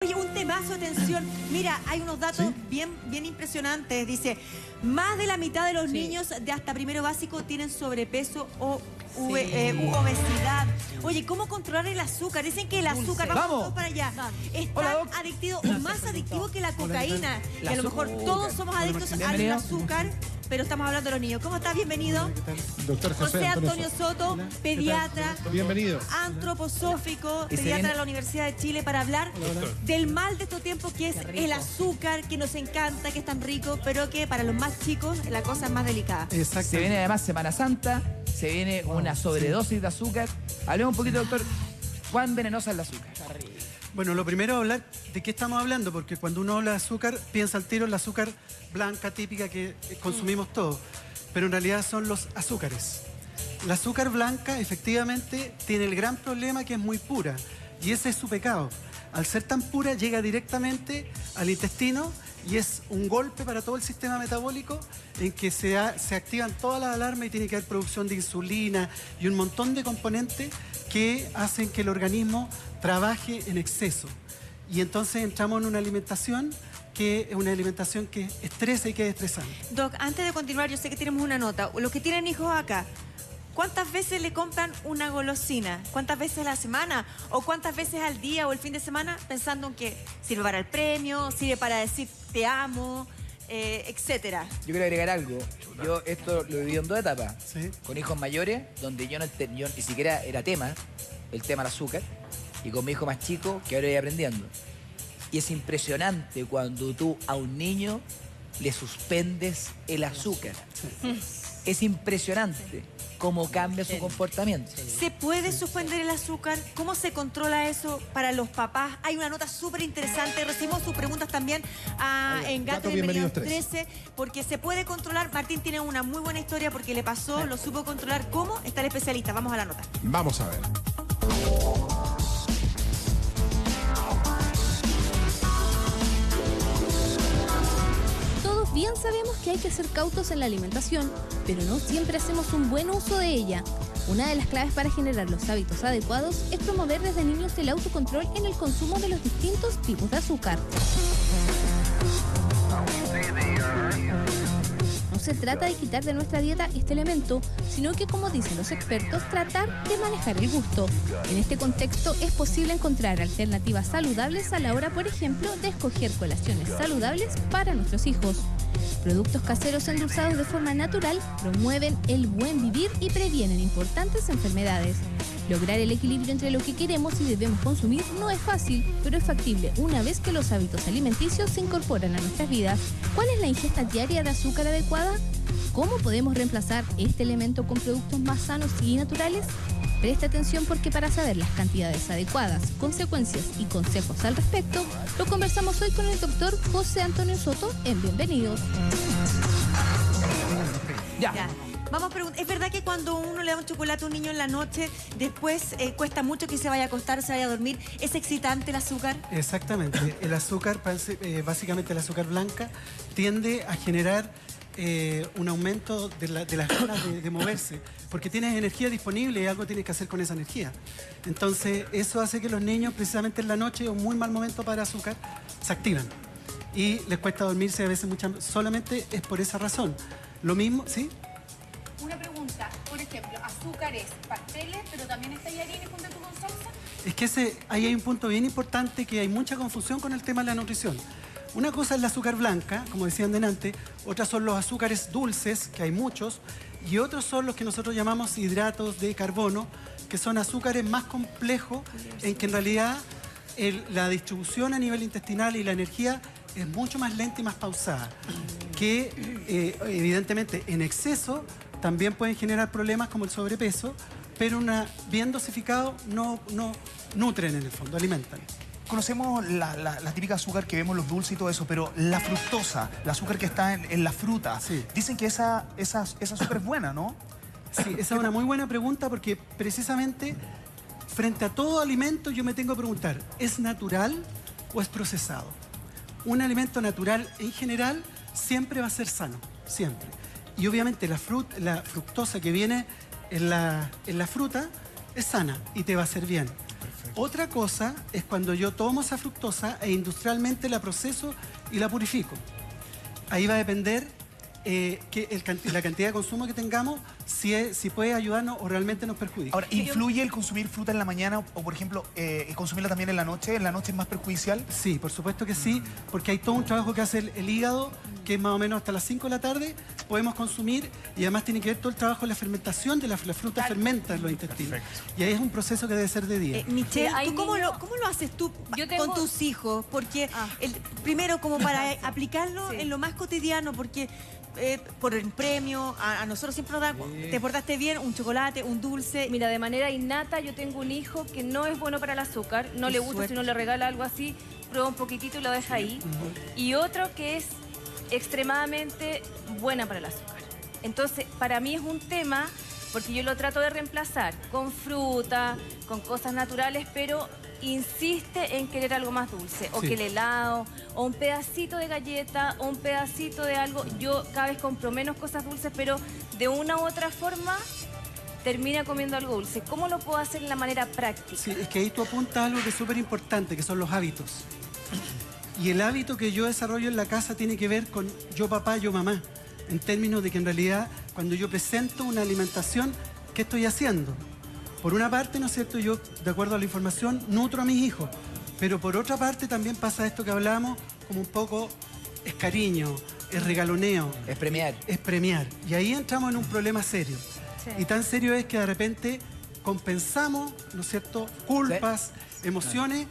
Oye, un temazo, atención. Mira, hay unos datos bien impresionantes. Dice, más de la mitad de los niños de hasta primero básico tienen sobrepeso o obesidad. Oye, ¿cómo controlar el azúcar? Dicen que el azúcar, vamos todos para allá, es tan adictivo o más adictivo que la cocaína. Y a lo mejor todos somos adictos al azúcar, pero estamos hablando de los niños. ¿Cómo estás? Bienvenido. Doctor José Antonio Soto, pediatra, bienvenido, antroposófico, pediatra de la Universidad de Chile, para hablar del mal de estos tiempos, que es el azúcar, que nos encanta, que es tan rico, pero que para los más chicos la cosa es más delicada. Se viene además Semana Santa, se viene una sobredosis de azúcar. Hablemos un poquito, doctor, ¿cuán venenosa es el azúcar? Bueno, lo primero es hablar de qué estamos hablando, porque cuando uno habla de azúcar, piensa al tiro en la azúcar blanca típica que consumimos todos, pero en realidad son los azúcares. La azúcar blanca efectivamente tiene el gran problema que es muy pura, y ese es su pecado. Al ser tan pura llega directamente al intestino y es un golpe para todo el sistema metabólico en que se activan todas las alarmas y tiene que haber producción de insulina y un montón de componentes que hacen que el organismo trabaje en exceso. Y entonces entramos en una alimentación que es una alimentación que estresa y que es estresante. Doc, antes de continuar, yo sé que tenemos una nota. Los que tienen hijos acá, ¿cuántas veces le compran una golosina? ¿Cuántas veces a la semana? ¿O cuántas veces al día o el fin de semana? Pensando en que sirve para el premio, sirve para decir te amo, etcétera. Yo quiero agregar algo. Yo esto lo he vivido en dos etapas. ¿Sí? Con hijos mayores, donde yo ni siquiera era tema, el tema del azúcar. Y con mi hijo más chico, que ahora voy aprendiendo. Y es impresionante cuando tú a un niño le suspendes el azúcar. Sí. Es impresionante cómo cambia su comportamiento. ¿Se puede suspender el azúcar? ¿Cómo se controla eso para los papás? Hay una nota súper interesante. Recibimos sus preguntas también en Gato Bienvenidos 13, porque se puede controlar. Martín tiene una muy buena historia porque le pasó, lo supo controlar. ¿Cómo? Está el especialista. Vamos a la nota. vamos a ver. Bien sabemos que hay que ser cautos en la alimentación, pero no siempre hacemos un buen uso de ella. Una de las claves para generar los hábitos adecuados es promover desde niños el autocontrol en el consumo de los distintos tipos de azúcar. No se trata de quitar de nuestra dieta este elemento, sino que, como dicen los expertos, tratar de manejar el gusto. En este contexto es posible encontrar alternativas saludables a la hora, por ejemplo, de escoger colaciones saludables para nuestros hijos. Productos caseros endulzados de forma natural promueven el buen vivir y previenen importantes enfermedades. Lograr el equilibrio entre lo que queremos y debemos consumir no es fácil, pero es factible una vez que los hábitos alimenticios se incorporan a nuestras vidas. ¿Cuál es la ingesta diaria de azúcar adecuada? ¿Cómo podemos reemplazar este elemento con productos más sanos y naturales? Presta atención, porque para saber las cantidades adecuadas, consecuencias y consejos al respecto, lo conversamos hoy con el doctor José Antonio Soto en Bienvenidos. Ya. Vamos a preguntar, ¿es verdad que cuando uno le da un chocolate a un niño en la noche, después cuesta mucho que se vaya a acostar, se vaya a dormir? ¿Es excitante el azúcar? Exactamente. El azúcar, básicamente el azúcar blanca, tiende a generar un aumento de las ganas de moverse, porque tienes energía disponible y algo tienes que hacer con esa energía. Entonces, eso hace que los niños, precisamente en la noche, un muy mal momento para azúcar, se activan. Y les cuesta dormirse a veces solamente es por esa razón. Lo mismo, ¿sí? Una pregunta, por ejemplo, azúcares, pasteles, pero también está tallarines junto con salsa. Es que ahí hay un punto bien importante, que hay mucha confusión con el tema de la nutrición. Una cosa es el azúcar blanca, como decían delante, otras son los azúcares dulces, que hay muchos, y otros son los que nosotros llamamos hidratos de carbono, que son azúcares más complejos, en que en realidad la distribución a nivel intestinal y la energía es mucho más lenta y más pausada, que evidentemente en exceso también pueden generar problemas como el sobrepeso, pero bien dosificado no nutren en el fondo, alimentan. Conocemos la típica azúcar que vemos en los dulces y todo eso, pero la fructosa, el azúcar que está en la fruta, sí. Dicen que esa azúcar es buena, ¿no? Sí, esa es una muy buena pregunta, porque precisamente frente a todo alimento yo me tengo que preguntar, ¿es natural o es procesado? Un alimento natural en general siempre va a ser sano, siempre. Y obviamente la fructosa que viene en la fruta es sana y te va a hacer bien. Otra cosa es cuando yo tomo esa fructosa e industrialmente la proceso y la purifico. Ahí va a depender la cantidad de consumo que tengamos, si puede ayudarnos o realmente nos perjudica. Ahora, ¿influye el consumir fruta en la mañana o, por ejemplo, consumirla también en la noche? ¿En la noche es más perjudicial? Sí, por supuesto que sí, porque hay todo un trabajo que hace el hígado, que es más o menos hasta las 5 de la tarde, podemos consumir, y además tiene que ver todo el trabajo de la fermentación de la fruta, fermenta en los intestinos. Perfecto. Y ahí es un proceso que debe ser de día. Michelle, hay ¿tú cómo niños- lo haces tú Yo tengo- con tus hijos? Porque primero como para aplicarlo Sí. en lo más cotidiano, porque por el premio, a nosotros siempre nos dan, te portaste bien, un chocolate, un dulce. Mira, de manera innata yo tengo un hijo que no es bueno para el azúcar, no Qué le gusta suerte. si uno le regala algo así, prueba un poquitito y lo deja ahí. Y otro que es extremadamente buena para el azúcar. Entonces, para mí es un tema, porque yo lo trato de reemplazar con fruta, con cosas naturales, pero insiste en querer algo más dulce, o Sí. que el helado, o un pedacito de galleta, o un pedacito de algo. Yo cada vez compro menos cosas dulces, pero de una u otra forma termina comiendo algo dulce. ¿Cómo lo puedo hacer de la manera práctica? Sí, es que ahí tú apuntas algo que es súper importante, que son los hábitos. Y el hábito que yo desarrollo en la casa tiene que ver con yo papá, yo mamá, en términos de que en realidad cuando yo presento una alimentación, ¿qué estoy haciendo? Por una parte, ¿no es cierto? Yo, de acuerdo a la información, nutro a mis hijos, pero por otra parte también pasa esto que hablábamos, como un poco es cariño, es regaloneo, Es premiar. es premiar. Y ahí entramos en un problema serio. Sí. Y tan serio es que de repente compensamos, ¿no es cierto?, culpas, emociones,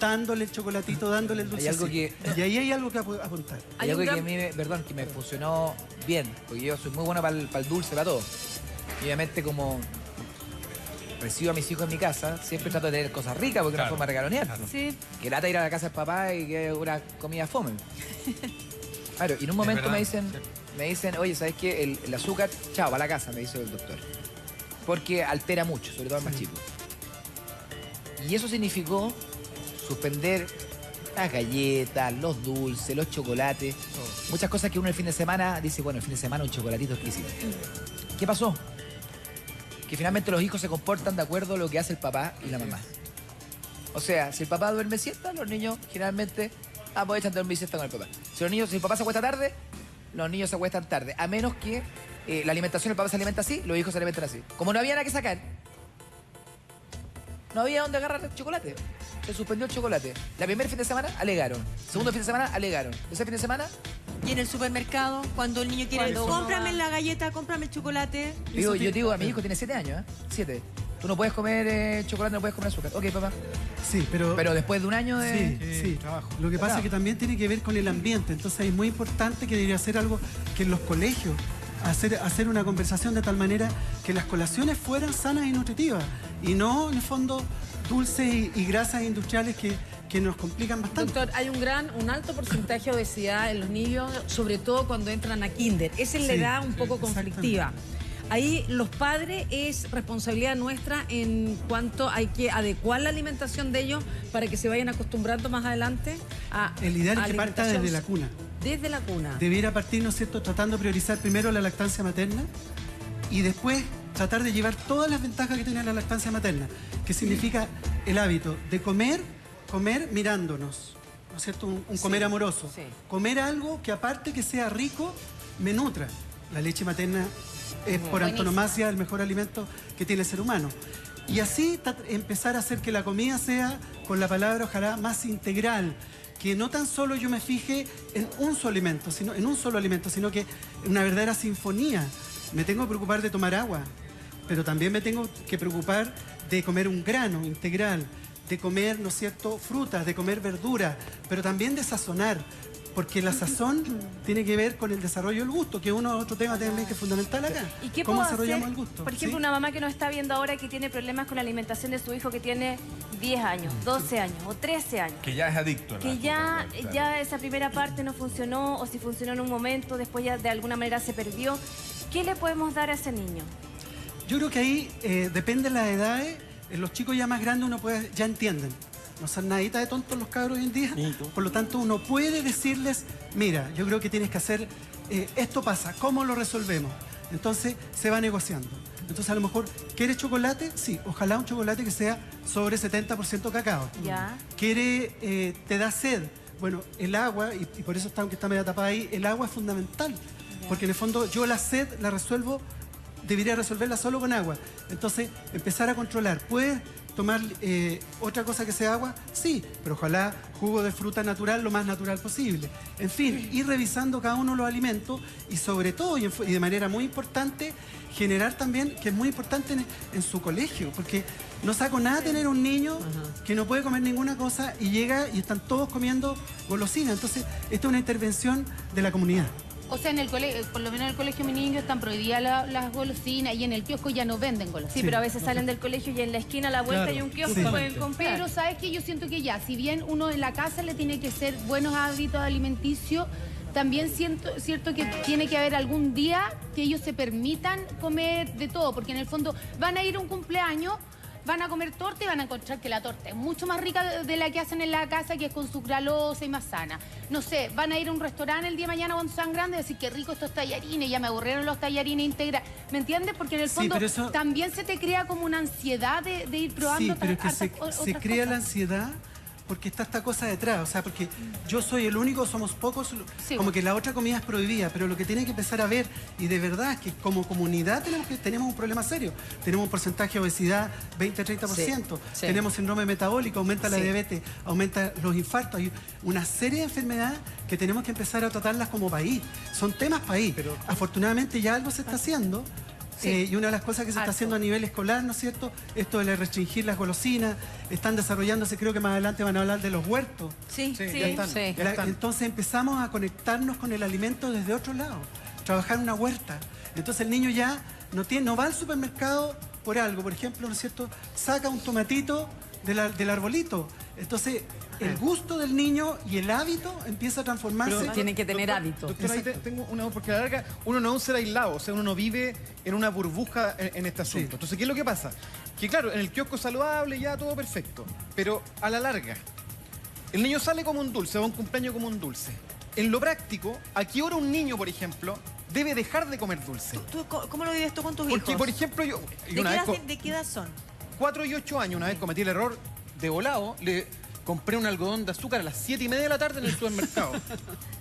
dándole el chocolatito, dándole el dulce. algo que- Y ahí hay algo que apuntar. Hay algo que a mí, que me funcionó bien, porque yo soy muy bueno para el dulce, para todo. Y obviamente como recibo a mis hijos en mi casa, siempre trato de tener cosas ricas porque es una forma de regalonear. Sí. Que lata ir a la casa del papá y que es una comida fome. Claro, y en un momento me dicen, oye, ¿sabes qué? El azúcar, chao, va a la casa, me dice el doctor. Porque altera mucho, sobre todo al más chico. Y eso significó suspender las galletas, los dulces, los chocolates, muchas cosas que uno el fin de semana dice, bueno, el fin de semana un chocolatito exquisito. ¿Qué pasó? Que finalmente los hijos se comportan de acuerdo a lo que hace el papá y la mamá. O sea, si el papá duerme siesta, los niños generalmente aprovechan de dormir siesta con el papá. Si el papá se acuesta tarde, los niños se acuestan tarde. A menos que la alimentación, el papá se alimenta así, los hijos se alimentan así. Como no había nada que sacar, no había dónde agarrar el chocolate. Se suspendió el chocolate. La primer fin de semana alegaron. Segundo fin de semana alegaron. Ese fin de semana, Y en el supermercado, cuando el niño quiere, Cuando cómprame uno va- la galleta, cómprame el chocolate. yo digo a mi hijo, tiene 7 años, ¿eh? 7. Tú no puedes comer chocolate, no puedes comer azúcar. Ok, papá. Sí, pero Pero después de un año de... sí. Lo que pasa es que también tiene que ver con el ambiente. Entonces es muy importante que debería ser algo que en los colegios, hacer una conversación de tal manera que las colaciones fueran sanas y nutritivas. Y no, en el fondo, dulces y grasas industriales que nos complican bastante. Doctor, hay un alto porcentaje de obesidad en los niños, sobre todo cuando entran a kinder. Esa es la Sí, edad un poco exactamente. conflictiva. Ahí los padres es responsabilidad nuestra en cuanto hay que adecuar la alimentación de ellos para que se vayan acostumbrando más adelante a El ideal es a que parta desde la cuna. Desde la cuna. Debiera partir, ¿no es cierto?, tratando de priorizar primero la lactancia materna y después tratar de llevar todas las ventajas que tiene la lactancia materna, que significa el hábito de comer mirándonos, ¿no es cierto?, un comer amoroso. sí. Comer algo que aparte que sea rico, me nutra. La leche materna es por antonomasia el mejor alimento que tiene el ser humano. Y así empezar a hacer que la comida sea, con la palabra ojalá, más integral, que no tan solo yo me fije en un solo alimento, sino que una verdadera sinfonía. Me tengo que preocupar de tomar agua, pero también me tengo que preocupar de comer un grano integral, de comer, ¿no es cierto?, frutas, de comer verduras, pero también de sazonar, porque la sazón tiene que ver con el desarrollo del gusto, que es otro tema también que es fundamental acá. ¿Y qué ¿Cómo puedo desarrollamos hacer? el gusto? Por ejemplo, ¿Sí? una mamá que nos está viendo ahora que tiene problemas con la alimentación de su hijo que tiene 10 años, 12 años o 13 años. Que ya es adicto. Que ya esa primera parte no funcionó o si funcionó en un momento, después ya de alguna manera se perdió. ¿Qué le podemos dar a ese niño? Yo creo que ahí depende de las edades. Los chicos ya más grandes ya entienden. No son nadita de tontos los cabros hoy en día. Por lo tanto, uno puede decirles, mira, yo creo que tienes que hacer, esto pasa, ¿cómo lo resolvemos? Entonces, se va negociando. Entonces a lo mejor, ¿quiere chocolate? Sí, ojalá un chocolate que sea sobre 70% cacao. Ya. ¿Quiere, te da sed? Bueno, el agua, y por eso está, aunque está media tapada ahí, el agua es fundamental. Porque en el fondo yo la sed la resuelvo, debería resolverla solo con agua. Entonces, empezar a controlar. ¿Puedes tomar otra cosa que sea agua? Sí, pero ojalá jugo de fruta natural lo más natural posible. En fin, ir revisando cada uno de los alimentos y sobre todo, y de manera muy importante, generar también, que es muy importante en su colegio, porque no saco nada tener un niño que no puede comer ninguna cosa y llega y están todos comiendo golosinas. Entonces, esta es una intervención de la comunidad. O sea, en el colegio, por lo menos en el colegio de mi niño están prohibidas las golosinas y en el kiosco ya no venden golosinas. Sí, pero a veces salen del colegio y en la esquina a la vuelta hay un kiosco y pueden comprar. Pero ¿sabes qué? Yo siento que ya, si bien uno en la casa le tiene que ser buenos hábitos alimenticios, también cierto que tiene que haber algún día que ellos se permitan comer de todo, porque en el fondo van a ir a un cumpleaños, van a comer torta y van a encontrar que la torta es mucho más rica de la que hacen en la casa, que es con sucralosa y más sana. No sé, van a ir a un restaurante el día de mañana cuando sean grandes y decir qué rico estos tallarines, ya me aburrieron los tallarines integrales. ¿Me entiendes? Porque en el fondo también se te crea como una ansiedad de ir probando. Sí, pero es que se crea la ansiedad porque está esta cosa detrás, o sea, porque yo soy el único, somos pocos, como que la otra comida es prohibida, pero lo que tienen que empezar a ver, y de verdad es que como comunidad tenemos un problema serio, tenemos un porcentaje de obesidad 20-30%, tenemos síndrome metabólico, aumenta la diabetes, aumenta los infartos, hay una serie de enfermedades que tenemos que empezar a tratarlas como país, son temas país, pero afortunadamente ya algo se está haciendo. Y una de las cosas que se está haciendo a nivel escolar, ¿no es cierto? Esto de restringir las golosinas, están desarrollándose, creo que más adelante van a hablar de los huertos. Sí. Ya están. Entonces empezamos a conectarnos con el alimento desde otro lado, trabajar en una huerta. Entonces el niño ya no va al supermercado por algo, por ejemplo, ¿no es cierto? Saca un tomatito del arbolito. Entonces el gusto del niño y el hábito empieza a transformarse. Pero tienen que tener hábito. Doctor, ahí tengo una, porque a la larga uno no es un ser aislado, o sea, uno no vive en una burbuja en este asunto. Entonces, ¿qué es lo que pasa? Que claro, en el kiosco saludable ya todo perfecto, pero a la larga, el niño sale como un dulce, va a un cumpleaños como un dulce. En lo práctico, ¿a qué hora un niño, por ejemplo, debe dejar de comer dulce? ¿Cómo lo vives tú con tus hijos? Porque, por ejemplo, yo... ¿De qué edad son? 4 y 8 años, una vez cometí el error de volado, le compré un algodón de azúcar a las 7:30 de la tarde en el supermercado.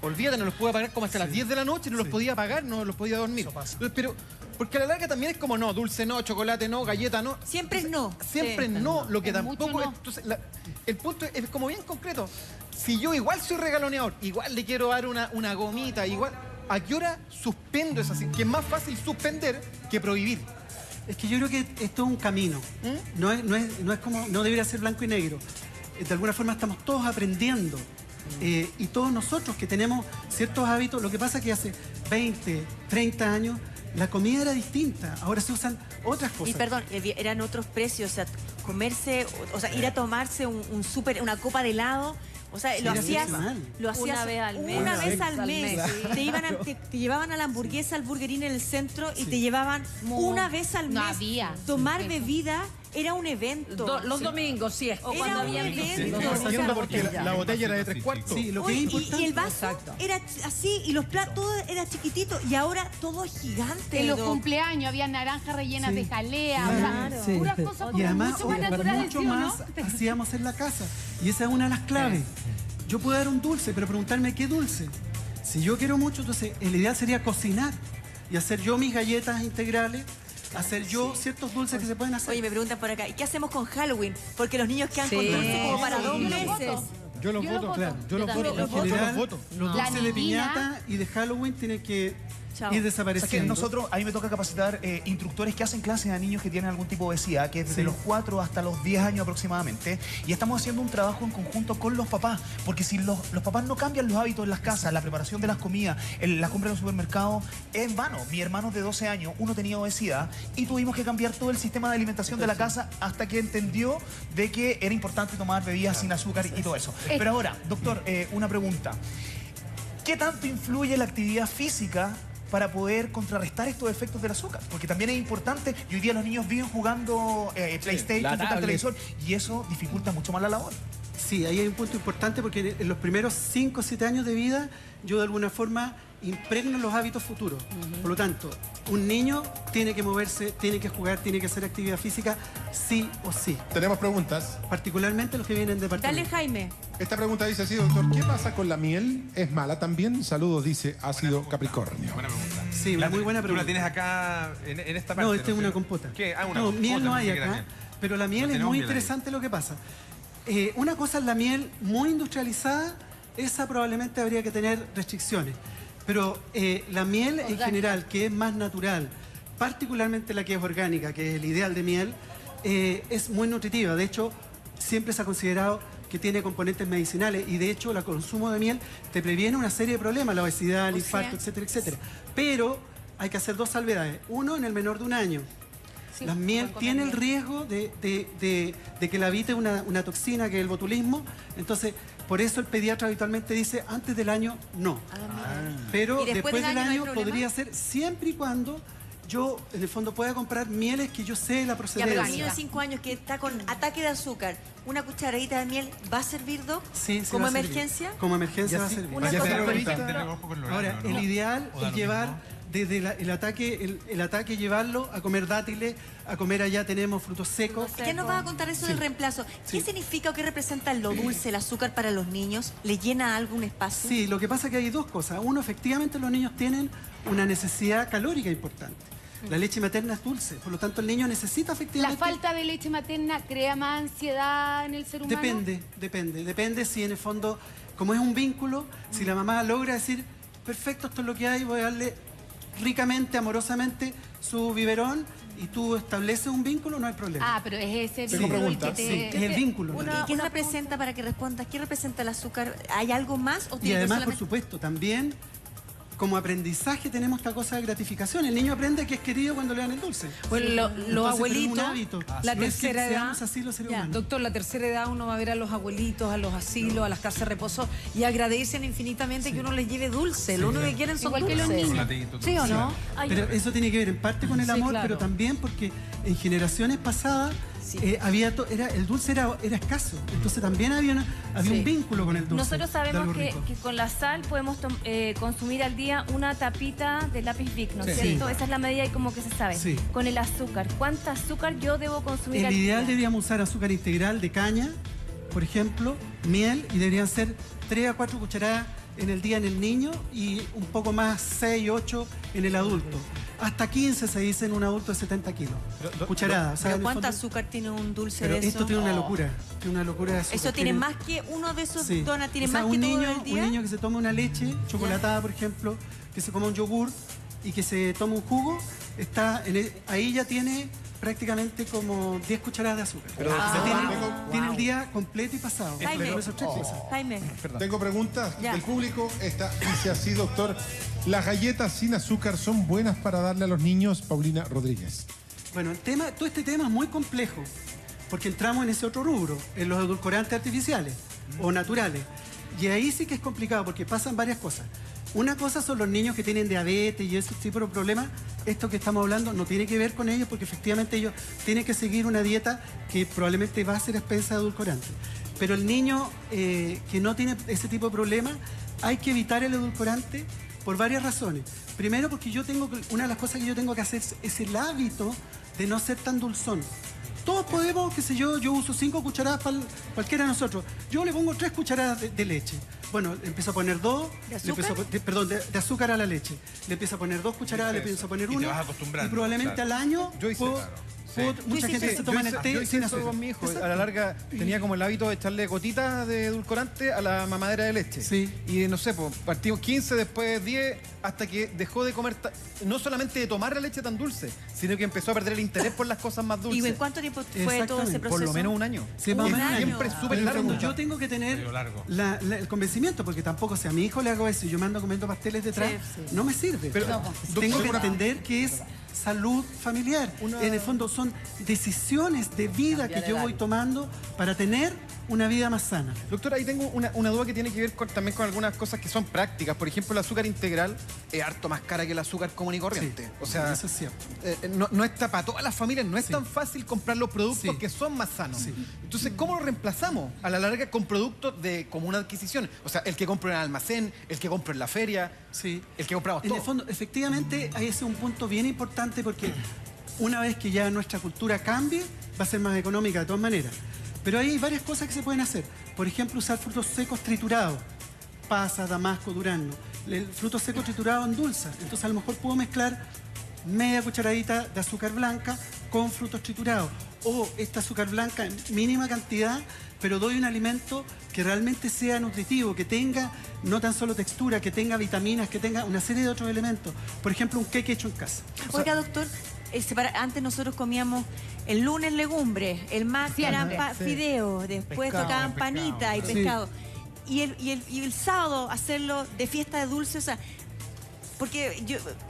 Olvídate, no los pude pagar como hasta las 10 de la noche, no los podía pagar, no los podía dormir. Pero, porque a la larga también es como no, dulce no, chocolate no, galleta no. Siempre es no. Siempre no, lo que Es tampoco mucho es. no. Entonces, el punto es como bien concreto. Si yo igual soy regaloneador, igual le quiero dar una gomita, igual, ¿a qué hora suspendo esa? Que es más fácil suspender que prohibir. Es que yo creo que esto es un camino. No es como, no debería ser blanco y negro. De alguna forma estamos todos aprendiendo. Y todos nosotros que tenemos ciertos hábitos, lo que pasa es que hace 20, 30 años la comida era distinta. Ahora se usan otras cosas. Y perdón, eran otros precios, o sea, comerse, o sea, ir a tomarse una copa de helado. O sea, lo hacías una vez al mes. Una vez al mes. Te llevaban a la hamburguesa, al burgerín en el centro y te llevaban una vez al mes. No había. Tomar bebida era un evento. Los domingos, sí. O cuando había Entiendo porque la botella era de 3/4. Sí, lo que es importante. Y el vaso era así, y los platos, todo era chiquitito, y ahora todo es gigante. En los cumpleaños había naranjas rellenas de jalea, o sea, puras cosas Y como además, mucho más naturales, mucho ¿sí o no? más hacíamos en la casa. Y esa es una de las claves. Yo puedo dar un dulce, pero preguntarme qué dulce. Si yo quiero mucho, entonces el ideal sería cocinar y hacer yo mis galletas integrales, hacer yo ciertos dulces que se pueden hacer. Oye, me preguntan por acá, ¿y qué hacemos con Halloween? Porque los niños quedan con dulce como para 2 meses. Yo los voto, claro. Yo los voto. En general, los La dulces de niñina. piñata y de Halloween tienen que Chao. ir O sea, desapareciendo. que nosotros, a mí me toca capacitar instructores que hacen clases a niños que tienen algún tipo de obesidad, que es desde los 4 hasta los 10 años aproximadamente, y estamos haciendo un trabajo en conjunto con los papás, porque si los papás no cambian los hábitos en las casas, la preparación de las comidas, la compra en el supermercado, es en vano. Mi hermano de 12 años, uno tenía obesidad, y tuvimos que cambiar todo el sistema de alimentación de la casa hasta que entendió de que era importante tomar bebidas sin azúcar y todo eso. Pero ahora, doctor, una pregunta. ¿Qué tanto influye la actividad física para poder contrarrestar estos efectos del azúcar? Porque también es importante, y hoy día los niños viven jugando PlayStation, frente al televisor, y eso dificulta mucho más la labor. Sí, ahí hay un punto importante porque en los primeros 5 o 7 años de vida yo de alguna forma impregno los hábitos futuros. Por lo tanto, un niño tiene que moverse, tiene que jugar, tiene que hacer actividad física, sí o sí. Tenemos preguntas. Particularmente los que vienen de departamento. Dale, Jaime. Esta pregunta dice así, doctor, ¿qué pasa con la miel? ¿Es mala también? Saludos, dice ácido Capricornio. Buena pregunta. Sí, una muy buena ¿Tú pregunta. la tienes acá en esta parte? No, esta es sé. una compota. ¿Qué? Ah, una no, compota, miel no hay pensé que era acá, miel. pero la miel No es tenemos muy miel ahí. interesante lo que pasa. Una cosa es la miel muy industrializada, esa probablemente habría que tener restricciones. Pero la miel en general, que es más natural, particularmente la que es orgánica, que es el ideal de miel, es muy nutritiva. De hecho, siempre se ha considerado que tiene componentes medicinales y de hecho el consumo de miel te previene una serie de problemas, la obesidad, el infarto, etcétera, etcétera. Pero hay que hacer 2 salvedades. Uno, en el menor de 1 año. Sí, La miel pueden comer tiene el miel. riesgo de que la habite una toxina que es el botulismo. Entonces, por eso el pediatra habitualmente dice antes del año no. Pero ¿Y después después del del año no hay año problema? podría ser siempre y cuando yo, en el fondo, pueda comprar mieles que yo sé la Ya, procedencia. pero un niño de 5 años que está con ataque de azúcar, ¿una cucharadita de miel va a servir, Doc? Sí, sí ¿Como va a servir. emergencia? Como emergencia Ya va a sí, servir. Una Ya cosa tenemos bonita. ahorita. Tener ojo con lo Ahora, horario, ¿no? el ideal ¿O da es lo llevar mismo? desde el ataque llevarlo a comer dátiles, a comer allá tenemos frutos secos. ¿Qué nos vas a contar eso del reemplazo? ¿Qué significa o qué representa lo dulce, el azúcar para los niños? ¿Le llena algo un espacio? Sí, lo que pasa es que hay 2 cosas. Uno, efectivamente los niños tienen una necesidad calórica importante. La leche materna es dulce, por lo tanto el niño necesita ¿La efectivamente... falta de leche materna crea más ansiedad en el ser humano? Depende si en el fondo, como es un vínculo, si la mamá logra decir, perfecto, esto es lo que hay, voy a darle ricamente, amorosamente su biberón y tú estableces un vínculo, no hay problema. Ah, pero es ese Tengo vínculo el preguntas. que Sí, te... es el vínculo. ¿no? ¿Y qué representa, para que respondas, qué representa el azúcar? ¿Hay algo más o Y tiene que además, por solamente... supuesto, también como aprendizaje tenemos esta cosa de gratificación. El niño aprende que es querido cuando le dan el dulce. Bueno, los Entonces, pero es abuelitos, un hábito. la No es que tercera edad, seamos así los seres humanos. doctor, la tercera edad uno va a ver a los abuelitos, a los asilos, a las casas de reposo y agradecen infinitamente que uno les lleve dulce. Lo único que quieren son Igual que los dulces. niños. ¿Sí o no? Pero eso tiene que ver en parte con el Sí, amor, claro. pero también porque en generaciones pasadas el dulce era escaso. Entonces también había un vínculo con el dulce. Nosotros de sabemos algo que rico. con la sal podemos consumir al día una tapita de lápiz Bic, ¿no es Sí. cierto? Sí. Esa es la medida y como que se sabe. Sí. Con el azúcar, ¿cuánta azúcar yo debo consumir al El día? ideal deberíamos usar azúcar integral de caña, por ejemplo, miel, y deberían ser 3 a 4 cucharadas en el día en el niño y un poco más 6, 8 en el adulto. Hasta 15 se dice en un adulto de 70 kilos. Cucharadas. O sea, ¿Pero en el cuánto fondo- azúcar tiene un dulce Pero de eso? esto tiene una locura. Tiene una locura de azúcar. Eso tiene más que uno de esos Sí. donas, tiene O sea, más que un todo niño, el día. Un niño que se toma una leche chocolatada, por ejemplo, que se coma un yogur y que se toma un jugo, ahí ya tiene prácticamente como 10 cucharadas de azúcar. Pero- O sea, Tengo- tiene el día completo y pasado. Jaime. Pero esas 3 cosas. Jaime, Tengo preguntas Ya. del público. Esta dice así, doctor. ¿Las galletas sin azúcar son buenas para darle a los niños? Paulina Rodríguez. Bueno, todo este tema es muy complejo, porque entramos en ese otro rubro, en los edulcorantes artificiales o naturales. Y ahí sí que es complicado, porque pasan varias cosas. Una cosa son los niños que tienen diabetes y ese tipo de problemas. Esto que estamos hablando no tiene que ver con ellos, porque efectivamente ellos tienen que seguir una dieta que probablemente va a ser a expensa de edulcorantes. Pero el niño que no tiene ese tipo de problemas, hay que evitar el edulcorante por varias razones. Primero, porque una de las cosas que yo tengo que hacer es el hábito de no ser tan dulzón. Todos podemos, qué sé yo uso 5 cucharadas para cualquiera de nosotros. Yo le pongo 3 cucharadas de leche. Bueno, le empiezo a poner 2, ¿De azúcar? de azúcar a la leche. Le empiezo a poner 2 cucharadas, le empiezo a poner Y te 1. vas acostumbrando, Y probablemente claro. al año Yo hice, mucha gente se toma el té yo hice sin eso azúcar. con mi hijo. Exacto. A la larga tenía como el hábito de echarle gotitas de edulcorante a la mamadera de leche. Sí. Y no sé, pues, partimos 15, después 10, hasta que dejó de comer, no solamente de tomar la leche tan dulce, sino que empezó a perder el interés por las cosas más dulces. ¿y en cuánto tiempo fue todo Exactamente. ese proceso? Por lo menos un año. Sí, más o Un menos. año. Siempre es súper Pero largo. yo tengo que tener Medio largo. el convencimiento, porque tampoco si a mi hijo le hago eso y yo me ando comiendo pasteles detrás, Sí, no me sirve. Pero, tengo doctor, que una- entender que es salud familiar. En el fondo son decisiones de vida que yo voy tomando para tener una vida más sana. Doctora, ahí tengo una duda que tiene que ver también con algunas cosas que son prácticas. Por ejemplo, el azúcar integral es harto más cara que el azúcar común y corriente. Sí, o sea, eso es cierto. No está para todas las familias, no es tan fácil comprar los productos que son más sanos. Sí. Entonces, ¿cómo lo reemplazamos a la larga con productos de común adquisición? O sea, el que compro en el almacén, el que compro en la feria, el que compramos todo. En el fondo, efectivamente, ahí es un punto bien importante porque una vez que ya nuestra cultura cambie, va a ser más económica de todas maneras. Pero hay varias cosas que se pueden hacer. Por ejemplo, usar frutos secos triturados. Pasa, damasco, durazno. El fruto seco triturado endulza. Entonces, a lo mejor puedo mezclar media cucharadita de azúcar blanca con frutos triturados. O esta azúcar blanca en mínima cantidad, pero doy un alimento que realmente sea nutritivo, que tenga no tan solo textura, que tenga vitaminas, que tenga una serie de otros elementos. Por ejemplo, un cake hecho en casa. Oiga, doctor, antes nosotros comíamos el lunes legumbres, el martes eran fideos, después tocaban panita y pescado. Y el sábado hacerlo de fiesta de dulce, o sea, porque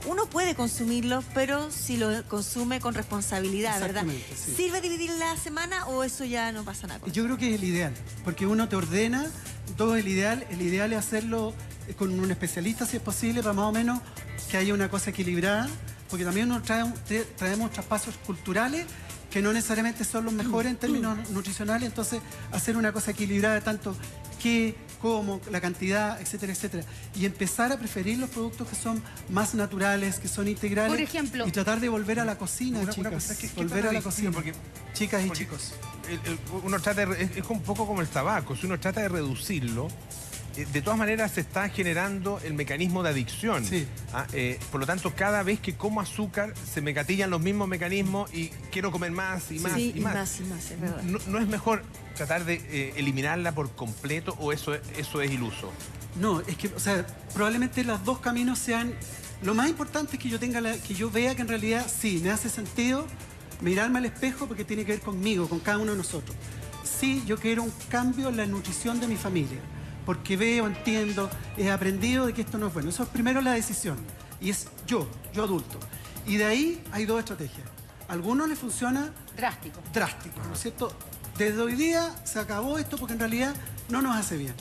uno puede consumirlo, pero si lo consume con responsabilidad, ¿verdad? Sí. ¿Sirve dividir la semana o eso ya no pasa nada con eso? Yo creo que es el ideal, porque uno te ordena, todo es el ideal. El ideal es hacerlo con un especialista, si es posible, para más o menos que haya una cosa equilibrada, porque también nos traemos traspasos culturales que no necesariamente son los mejores en términos nutricionales. Entonces, hacer una cosa equilibrada, tanto qué, cómo, la cantidad, etcétera, etcétera. Y empezar a preferir los productos que son más naturales, que son integrales. Por ejemplo, y tratar de volver a la cocina, chicas. Volver a la cocina. Chicas y chicos. Uno trata es un poco como el tabaco. Si uno trata de reducirlo, de todas maneras se está generando el mecanismo de adicción. Sí. Por lo tanto, cada vez que como azúcar se me gatillan los mismos mecanismos y quiero comer más y más y más. Es verdad. ¿No es mejor tratar de eliminarla por completo o eso es iluso? No, es que, o sea, probablemente los dos caminos sean... Lo más importante es que que yo vea que en realidad sí, me hace sentido mirarme al espejo porque tiene que ver conmigo, con cada uno de nosotros. Sí, yo quiero un cambio en la nutrición de mi familia. Porque veo, entiendo, he aprendido de que esto no es bueno. Eso es primero la decisión. Y es yo adulto. Y de ahí hay dos estrategias. A algunos les funciona... Drástico, ¿no es cierto? Desde hoy día se acabó esto porque en realidad no nos hace bien.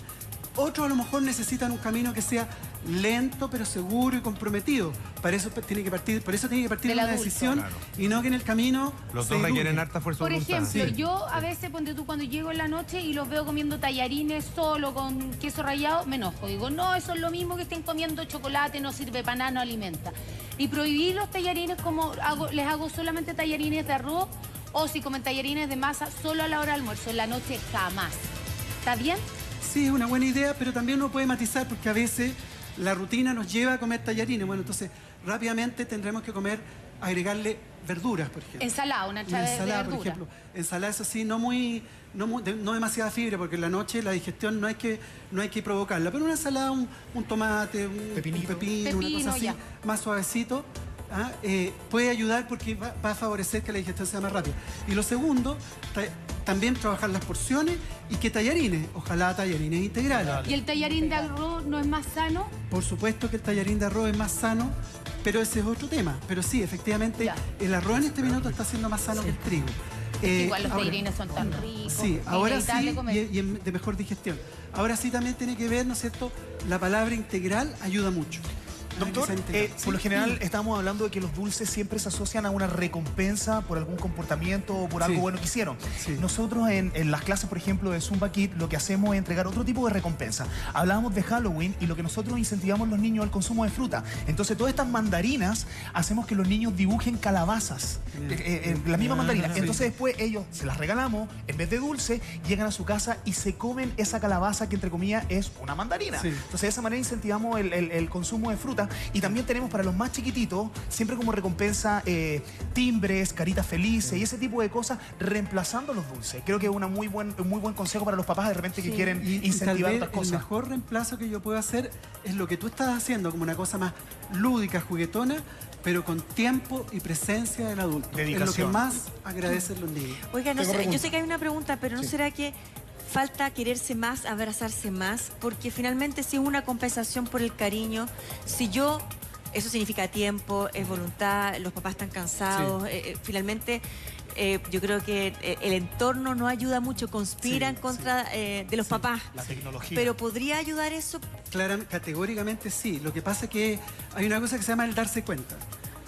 Otros a lo mejor necesitan un camino que sea lento pero seguro y comprometido. Por eso tiene que partir de una decisión y no que en el camino... Los dos requieren harta fuerza de voluntad. Por ejemplo, yo a veces, ponte tú, cuando llego en la noche y los veo comiendo tallarines solo con queso rallado, me enojo. Digo, no, eso es lo mismo que estén comiendo chocolate, no sirve para nada, no alimenta. Y prohibir los tallarines como les hago solamente tallarines de arroz, o si comen tallarines de masa solo a la hora del almuerzo, en la noche jamás. ¿Está bien? Sí, es una buena idea, pero también uno puede matizar porque a veces la rutina nos lleva a comer tallarines. Bueno, entonces rápidamente tendremos que agregarle verduras, por ejemplo. Ensalada, una ensalada de verdura. Por ejemplo. Ensalada, eso sí, no demasiada fibra, porque en la noche la digestión no hay que provocarla. Pero una ensalada, un tomate, un pepino, una cosa así, más suavecito, puede ayudar porque va a favorecer que la digestión sea más rápida. Y lo segundo, también trabajar las porciones y que tallarines, ojalá tallarines integrales. ¿Y el tallarín de arroz no es más sano? Por supuesto que el tallarín de arroz es más sano, pero ese es otro tema. Pero sí, efectivamente, el arroz en este minuto está siendo más sano que el trigo. Igual los tallarines son tan ricos. Sí, ahora sí, y de mejor digestión. Ahora sí también tiene que ver, ¿no es cierto? La palabra integral ayuda mucho. Doctor, por lo general estamos hablando de que los dulces siempre se asocian a una recompensa por algún comportamiento o por algo bueno que hicieron. Nosotros en las clases, por ejemplo, de Zumba Kid, lo que hacemos es entregar otro tipo de recompensa. Hablábamos de Halloween y lo que nosotros incentivamos a los niños es el consumo de fruta. Entonces, todas estas mandarinas hacemos que los niños dibujen calabazas, la misma mandarina. Entonces, después ellos se las regalamos, en vez de dulce, llegan a su casa y se comen esa calabaza que, entre comillas, es una mandarina. Entonces, de esa manera incentivamos el consumo de fruta. Y también tenemos para los más chiquititos, siempre como recompensa, timbres, caritas felices y ese tipo de cosas, reemplazando los dulces. Creo que es un muy buen consejo para los papás de repente que quieren incentivar otras cosas. El mejor reemplazo que yo puedo hacer es lo que tú estás haciendo, como una cosa más lúdica, juguetona, pero con tiempo y presencia del adulto. Dedicación. Es lo que más agradecen los niños. Oiga, no sé, yo sé que hay una pregunta, pero ¿no será que falta quererse más, abrazarse más? Porque finalmente si es una compensación por el cariño, si yo eso significa tiempo, es voluntad, los papás están cansados, finalmente... yo creo que el entorno no ayuda mucho, conspira en contra de los papás. La tecnología. Pero ¿podría ayudar eso? Claro, categóricamente sí. Lo que pasa es que hay una cosa que se llama el darse cuenta.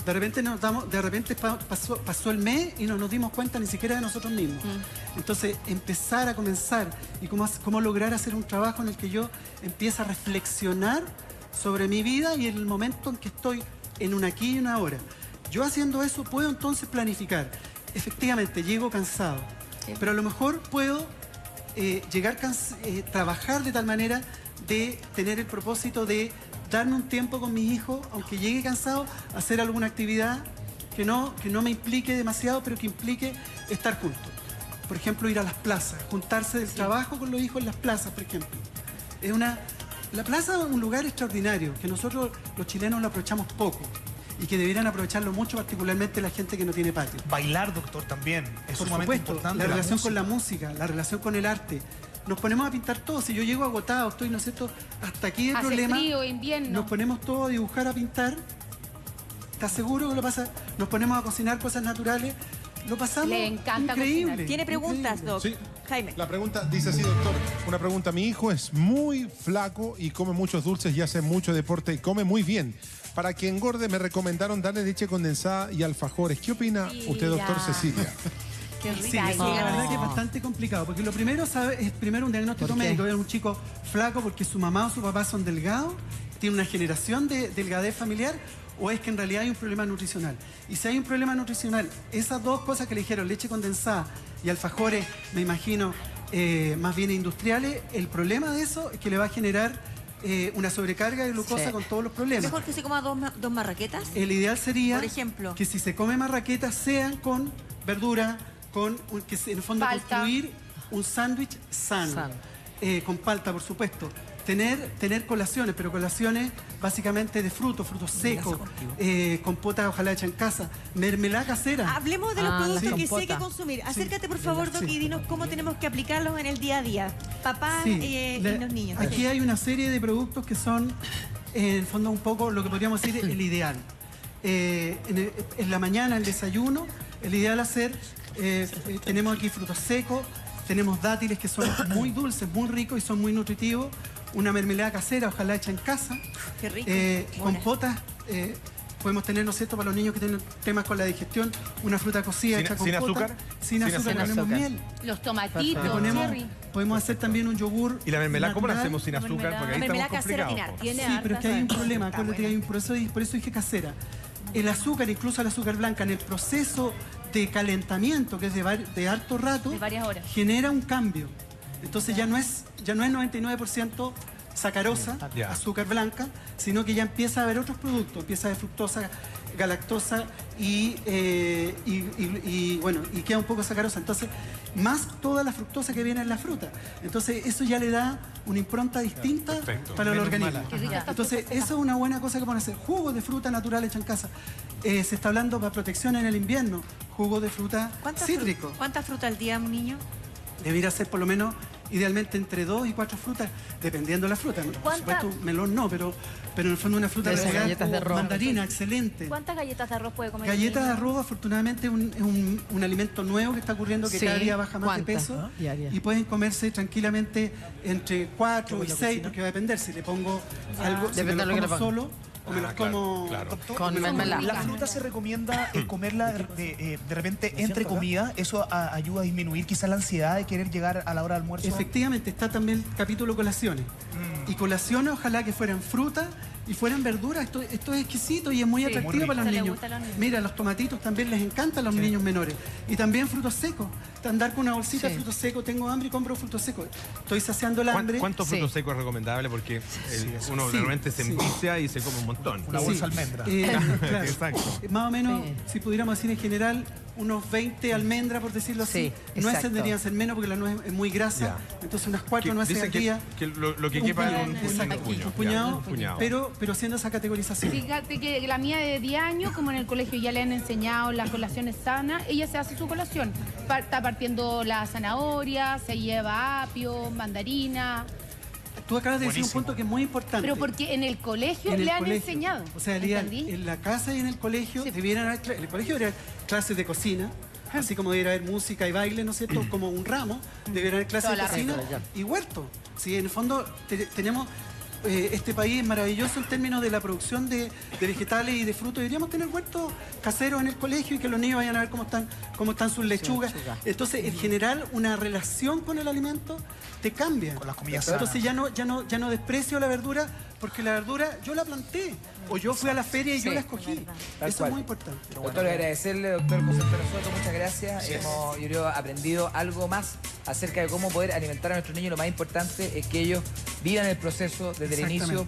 De repente pasó el mes y no nos dimos cuenta ni siquiera de nosotros mismos. Entonces, empezar a comenzar y cómo lograr hacer un trabajo en el que yo empiece a reflexionar sobre mi vida y el momento en que estoy en un aquí y una ahora. Yo haciendo eso puedo entonces planificar. Efectivamente, llego cansado, pero a lo mejor puedo trabajar de tal manera de tener el propósito de darme un tiempo con mis hijos, aunque llegue cansado, hacer alguna actividad que no me implique demasiado, pero que implique estar juntos. Por ejemplo, ir a las plazas, juntarse del trabajo con los hijos en las plazas, por ejemplo. La plaza es un lugar extraordinario, que nosotros los chilenos lo aprovechamos poco. Y que deberían aprovecharlo mucho, particularmente la gente que no tiene patio. Bailar, doctor, también. Es Por sumamente supuesto, importante. la relación con la música, la relación con el arte. Nos ponemos a pintar todo. Si yo llego agotado, estoy, ¿no es cierto?, hasta aquí el Hace problema. frío, invierno. Nos ponemos todos a dibujar, a pintar. ¿Estás seguro que lo pasa? Nos ponemos a cocinar cosas naturales. Lo pasamos Le encanta increíble. cocinar. ¿Tiene preguntas, Doc? Sí. Jaime. La pregunta dice así, doctor. Una pregunta. Mi hijo es muy flaco y come muchos dulces y hace mucho deporte y come muy bien. Para que engorde me recomendaron darle leche condensada y alfajores. ¿Qué opina usted, doctor Cecilia? Qué Sí, rica. sí, la verdad que es bastante complicado, porque lo primero es primero un diagnóstico médico. Es un chico flaco porque su mamá o su papá son delgados, tiene una generación de delgadez familiar, o es que en realidad hay un problema nutricional. Y si hay un problema nutricional, esas dos cosas que le dijeron, leche condensada y alfajores, me imagino, más bien industriales, el problema de eso es que le va a generar una sobrecarga de glucosa con todos los problemas. ¿Mejor que se coma dos marraquetas? El ideal sería, por ejemplo, que si se come marraquetas sean con verdura, que en el fondo Palta. construir un sándwich sano. Con palta, por supuesto. Tener colaciones, pero colaciones básicamente de frutos secos, compota ojalá hecha en casa, mermelada casera. hablemos de los productos que sí hay que compotas. consumir. Acércate, por favor, Doc, y dinos cómo tenemos que aplicarlos en el día a día. Papás y los niños. Aquí hay una serie de productos que son, en el fondo, un poco lo que podríamos decir el ideal. En la mañana, el desayuno, el ideal hacer, tenemos aquí frutos secos, tenemos dátiles que son muy dulces, muy ricos y son muy nutritivos. Una mermelada casera, ojalá hecha en casa. Qué rico. Compotas, podemos tener, ¿no es cierto?, para los niños que tienen temas con la digestión, una fruta cocida hecha con sin compota. azúcar? Sin azúcar, ponemos miel. Los tomatitos, Le ponemos, cherry. podemos hacer también un yogur. ¿Y la mermelada cómo la natural. hacemos sin azúcar? Porque ahí mermelada estamos casera complicados. tiene po. harta. Sí, pero es que hay un problema, acuérdate que hay un proceso, y por eso dije casera. El azúcar, incluso el azúcar blanca, en el proceso de calentamiento, que es de harto rato, De varias horas. genera un cambio. Entonces ya no es 99% sacarosa, Ya. azúcar blanca, sino que ya empieza a haber otros productos, empieza a haber fructosa, galactosa y queda un poco sacarosa. Entonces, más toda la fructosa que viene en la fruta. Entonces, eso ya le da una impronta distinta para el organismo. Entonces, eso es una buena cosa que pueden hacer. Jugos de fruta natural hecha en casa. Se está hablando para protección en el invierno. Jugo de fruta cítrico. ¿Cuánta fruta al día un niño? Debería ser por lo menos, idealmente, entre 2 y 4 frutas, dependiendo de la fruta. Por ¿Cuánta? supuesto, melón no, pero en el fondo una fruta Debe ser de galletas de arroz. mandarina, excelente. ¿Cuántas galletas de arroz puede comer? Galletas un de niño? arroz, afortunadamente, es un alimento nuevo que está ocurriendo, que Sí, cada día baja más de ¿cuántas? peso. Diarias. Y pueden comerse tranquilamente entre 4 y 6, porque va a depender si le pongo algo, si Depende me de lo lo que como le ponga. solo o me los claro, como claro. Doctor, Con mermelada. ¿la fruta se recomienda comerla de repente entre comida? ¿Eso ayuda a disminuir quizás la ansiedad de querer llegar a la hora del almuerzo? Efectivamente, está también el capítulo colaciones. Y colaciones, ojalá que fueran frutas y fueran verduras. Esto es exquisito y es muy atractivo muy para los rico. niños. Le gusta a los niños. Mira, los tomatitos también les encantan a los niños menores. Y también frutos secos. Andar con una bolsita de frutos secos, tengo hambre y compro frutos secos. Estoy saciando el hambre. ¿Cuántos Sí. frutos secos es recomendable? Porque uno Sí, realmente se sí. envicia y se come un montón. Una bolsa de almendra. Claro. Exacto. Más o menos, Sí. si pudiéramos decir en general, unos 20 almendras, por decirlo así. Sí, Nueces exacto. deberían ser menos porque la nuez es muy grasa. Ya. Entonces unas 4 nueces Dicen al día. que lo que Un quepa puñado, en un exacto, puño. un puñado, Ya, un puñado. pero haciendo esa categorización. Fíjate que la mía de 10 años, como en el colegio ya le han enseñado las colaciones sanas, ella se hace su colación. Está partiendo la zanahoria, se lleva apio, mandarina. tú acabas de decir un Buenísimo. punto que es muy importante. Pero porque en el colegio En el le han colegio. enseñado. O sea, Lía, ¿entendí? en la casa y en el colegio debieran haber, en el colegio debería haber clases de cocina, así como debería haber música y baile, ¿no es cierto? Como un ramo, deberían haber clases Toda de la cocina regla, y huerto. Sí, en el fondo tenemos este país es maravilloso en términos de la producción de vegetales y de frutos. Deberíamos tener huertos caseros en el colegio y que los niños vayan a ver cómo están sus lechugas. Entonces, en general, una relación con el alimento te cambia. Con las comidas Entonces sanas. ya no desprecio la verdura, porque la verdura yo la planté. O yo fui a la feria y yo Sí, la escogí. Tal Eso cual. es muy importante. Doctor, agradecerle, doctor José Antonio Soto, muchas gracias. Hemos, yo creo, aprendido algo más acerca de cómo poder alimentar a nuestros niños. Lo más importante es que ellos vivan el proceso desde el inicio.